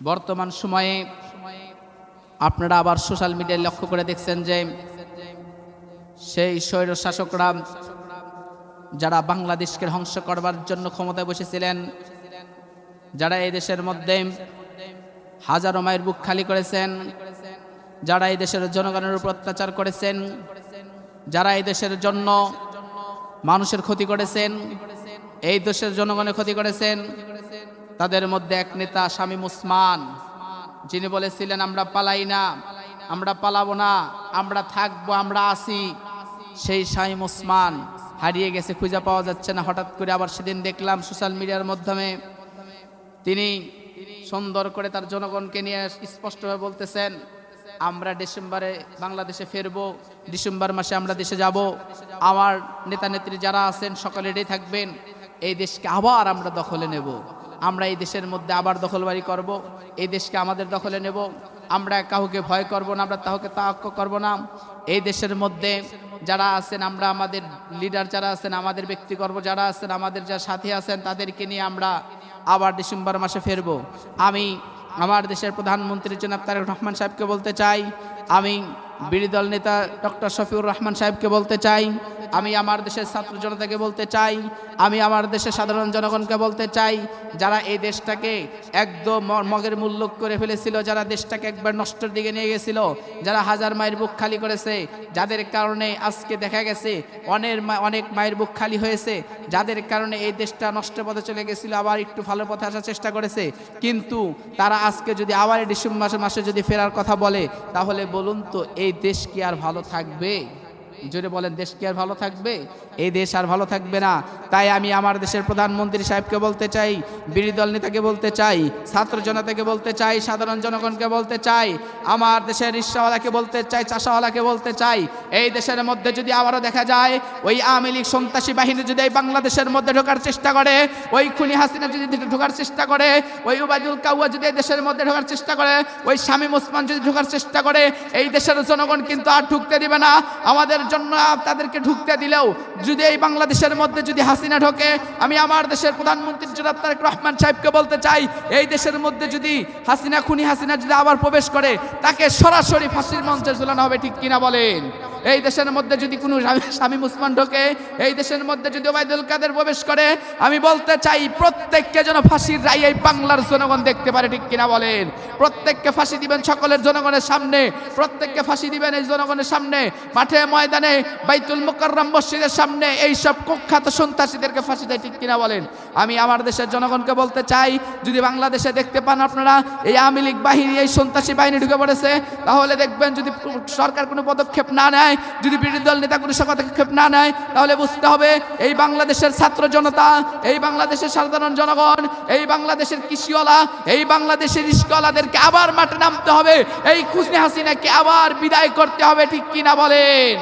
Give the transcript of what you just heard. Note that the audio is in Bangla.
বর্তমান সময়ে আপনারা আবার সোশ্যাল মিডিয়ায় লক্ষ্য করে দেখছেন যে সেই স্বৈর শাসকরা যারা বাংলাদেশকে ধ্বংস করবার জন্য ক্ষমতায় বসেছিলেন, যারা এই দেশের মধ্যে হাজারো মায়ের বুক খালি করেছেন, যারা এই দেশের জনগণের উপর অত্যাচার করেছেন, যারা এই দেশের জন্য মানুষের ক্ষতি করেছেন, এই দেশের জনগণের ক্ষতি করেছেন, তাদের মধ্যে এক নেতা শামীম ওসমান, যিনি বলেছিলেন আমরা পালাই না, আমরা পালাবো না, আমরা থাকবো, আমরা আসি। সেই শামীম ওসমান হারিয়ে গেছে, খুঁজে পাওয়া যাচ্ছে না। হঠাৎ করে আবার সেদিন দেখলাম সোশ্যাল মিডিয়ার মাধ্যমে তিনি সুন্দর করে তার জনগণকে নিয়ে স্পষ্টভাবে বলতেছেন আমরা ডিসেম্বরে বাংলাদেশে ফিরবো, ডিসেম্বর মাসে আমরা দেশে যাব, আমার নেতা নেত্রী যারা আছেন সকলে রেডি থাকবেন, এই দেশকে আবার আমরা দখলে নেব, আমরা এই দেশের মধ্যে আবার দখলবাড়ি করব, এই দেশকে আমাদের দখলে নেব, আমরা কাউকে ভয় করব না, আমরা কাউকে তাওয়াক্ক করব না, এই দেশের মধ্যে যারা আছেন আমরা আমাদের লিডার যারা আছেন, আমাদের ব্যক্তিগর্ব যারা আছেন, আমাদের যারা সাথী আছেন, তাদেরকে নিয়ে আমরা আবার ডিসেম্বর মাসে ফিরব। আমি আমার দেশের প্রধানমন্ত্রী জনাব তারেক রহমান সাহেবকে বলতে চাই, আমি বিরোধী দল নেতা ডক্টর শফিউর রহমান সাহেবকে বলতে চাই, আমি আমার দেশের ছাত্র জনতাকে বলতে চাই, আমি আমার দেশের সাধারণ জনগণকে বলতে চাই, যারা এই দেশটাকে একদম মগের মূল্য করে ফেলেছিল, যারা দেশটাকে একবার নষ্টের দিকে নিয়ে গেছিল, যারা হাজার মায়ের বুক খালি করেছে, যাদের কারণে আজকে দেখা গেছে অনেক মায়ের বুক খালি হয়েছে, যাদের কারণে এই দেশটা নষ্টের পথে চলে গেছিল, আবার একটু ভালো পথে আসার চেষ্টা করেছে, কিন্তু তারা আজকে যদি আবার ডিসেম্বর মাসে যদি ফেরার কথা বলে, তাহলে বলুন তো এই দেশ কি আর ভালো থাকবে? জোরে বলেন, দেশ কি আর ভালো থাকবে? এই দেশ আর ভালো থাকবে না। তাই আমি আমার দেশের প্রধানমন্ত্রী সাহেবকে বলতে চাই, বিরোধী দল নেতাকে বলতে চাই, ছাত্র জনতাকে বলতে চাই, সাধারণ জনগণকে বলতে চাই, আমার দেশের রিকশাওয়ালাকে বলতে চাই, চাষাওয়ালাকে বলতে চাই, এই দেশের মধ্যে যদি আবারও দেখা যায় ওই আওয়ামী লীগ সন্ত্রাসী বাহিনী যদি এই বাংলাদেশের মধ্যে ঢোকার চেষ্টা করে, ওই খুনি হাসিনা যদি ঢোকার চেষ্টা করে, ওই উবাইদুল কাউয়া যদি এই দেশের মধ্যে ঢোকার চেষ্টা করে, ওই শামীম ওসমান যদি ঢোকার চেষ্টা করে, এই দেশের জনগণ কিন্তু আর ঢুকতে দিবে না। আমাদের জন্য তাদেরকে ঢুকতে দিলেও যদি এই বাংলাদেশের মধ্যে যদি হাসিনা ঢোকে, আমি আমার দেশের প্রধানমন্ত্রী জনাব তারেক রহমান সাহেবকে বলতে চাই, এই দেশের মধ্যে যদি হাসিনা খুনি হাসিনা যদি আবার প্রবেশ করে, তাকে সরাসরি ফাঁসির মঞ্চে ঝুলানো হবে, ঠিক কিনা বলেন? এই দেশের মধ্যে যদি কোনো শামীম ওসমান ঢোকে, এই দেশের মধ্যে যদি ওবায়দুল কাদের প্রবেশ করে, আমি বলতে চাই প্রত্যেককে যেন ফাঁসির রায় এই বাংলার জনগণ দেখতে পারে, ঠিক কিনা বলেন? প্রত্যেককে ফাঁসি দিবেন সকলের জনগণের সামনে, প্রত্যেককে ফাঁসি দিবেন এই জনগণের সামনে, মাঠে ময়দানে, বাইতুল মুকাররম মসজিদের সামনে এই সব কুখ্যাত সন্ত্রাসীদেরকে ফাঁসি দেয়, ঠিক কিনা বলেন? আমি আমার দেশের জনগণকে বলতে চাই, যদি বাংলাদেশে দেখতে পান আপনারা এই আওয়ামী লীগ বাহিনী, এই সন্ত্রাসী বাহিনী ঢুকে পড়েছে, তাহলে দেখবেন যদি সরকার কোনো পদক্ষেপ না নেয়, যদি বিরোধী দল নেতা কোনো পদক্ষেপ না নেয়, তাহলে বুঝতে হবে এই বাংলাদেশের ছাত্র জনতা, এই বাংলাদেশের সাধারণ জনগণ, এই বাংলাদেশের কৃষিওয়ালা, এই বাংলাদেশের রিস্কওয়ালাদেরকে আবার মাঠে নামতে হবে, এই খুনি হাসিনাকে আবার বিদায় করতে হবে, ঠিক কিনা বলেন?